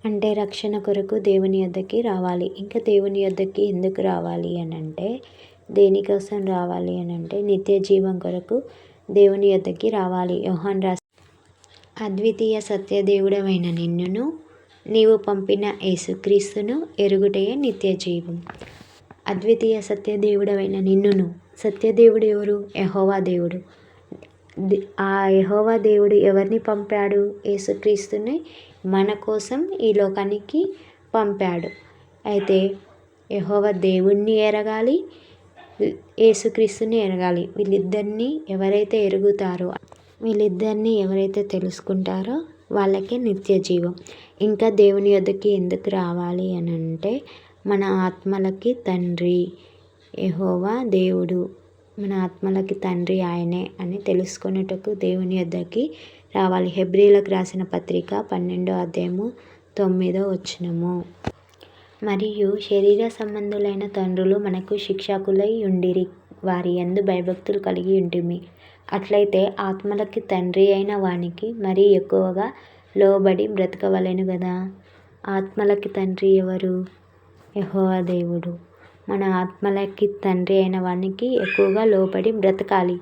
అంటే రక్షణ కొరకు దేవుని యొద్దకి రావాలి. ఇంకా దేవుని యొద్దకి ఎందుకు రావాలి అనంటే, దేనికోసం రావాలి అనంటే నిత్య జీవం కొరకు దేవుని యొద్దకి రావాలి. యోహాను అద్వితీయ సత్యదేవుడవైన నిన్నును నీవు పంపిన యేసుక్రీస్తును ఎరుగుటయే నిత్య జీవం. అద్వితీయ సత్యదేవుడవైన నిన్నును, సత్యదేవుడు ఎవరు? యెహోవా దేవుడు. ఆ యెహోవా దేవుడు ఎవరిని పంపాడు? యేసుక్రీస్తుని మన కోసం ఈ లోకానికి పంపాడు. అయితే యెహోవా దేవుణ్ణి ఎరగాలి, యేసుక్రీస్తుని ఎరగాలి. వీళ్ళిద్దరిని ఎవరైతే ఎరుగుతారో, వీళ్ళిద్దరిని ఎవరైతే తెలుసుకుంటారో వాళ్ళకే నిత్య జీవం. ఇంకా దేవుని యొద్దకి ఎందుకు రావాలి అని అంటే, మన ఆత్మలకి తండ్రి యెహోవా దేవుడు, మన ఆత్మలకి తండ్రి ఆయనే అని తెలుసుకొనుటకు దేవుని యొద్దకి రావాలి. హెబ్రీలకు రాసిన పత్రిక 12వ అధ్యాయము 9వ వచనము. మరియు శరీర సంబంధులైన తండ్రులు మనకు శిక్షకులై ఉండిరి, వారి యందు భయభక్తులు కలిగి ఉంటిమి. అట్లయితే ఆత్మలకి తండ్రి అయిన వానికి మరీ ఎక్కువగా లోబడి బ్రతకవలెను గదా. ఆత్మలకి తండ్రి ఎవరు? యెహోవా దేవుడు. మన ఆత్మలకి తండ్రి అయిన వానికి ఎక్కువగా లోబడి బ్రతకాలి.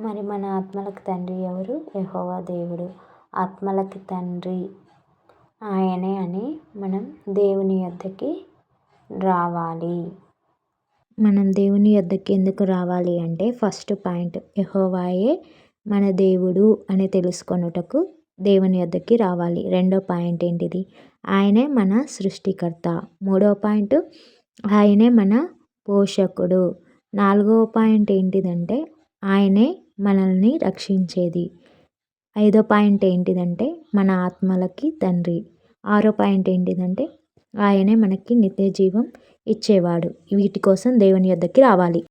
మరి మన ఆత్మలకి తండ్రి ఎవరు? యెహోవా దేవుడు. ఆత్మలకి తండ్రి ఆయనే అని మనం దేవుని యొద్దకి రావాలి. మనం దేవుని యొద్దకి ఎందుకు రావాలి అంటే, ఫస్ట్ పాయింట్ యెహోవాయే మన దేవుడు అని తెలుసుకొనుటకు దేవుని యొద్దకి రావాలి. రెండో పాయింట్ ఏంటిది? ఆయనే మన సృష్టికర్త. మూడో పాయింట్ ఆయనే మన పోషకుడు. నాలుగవ పాయింట్ ఏంటిదంటే ఆయనే మనల్ని రక్షించేది. ఐదో పాయింట్ ఏంటిదంటే మన ఆత్మలకి తండ్రి. ఆరో పాయింట్ ఏంటిదంటే ఆయనే మనకి నిత్య జీవం ఇచ్చేవాడు. వీటి కోసం దేవుని యొద్దకి రావాలి.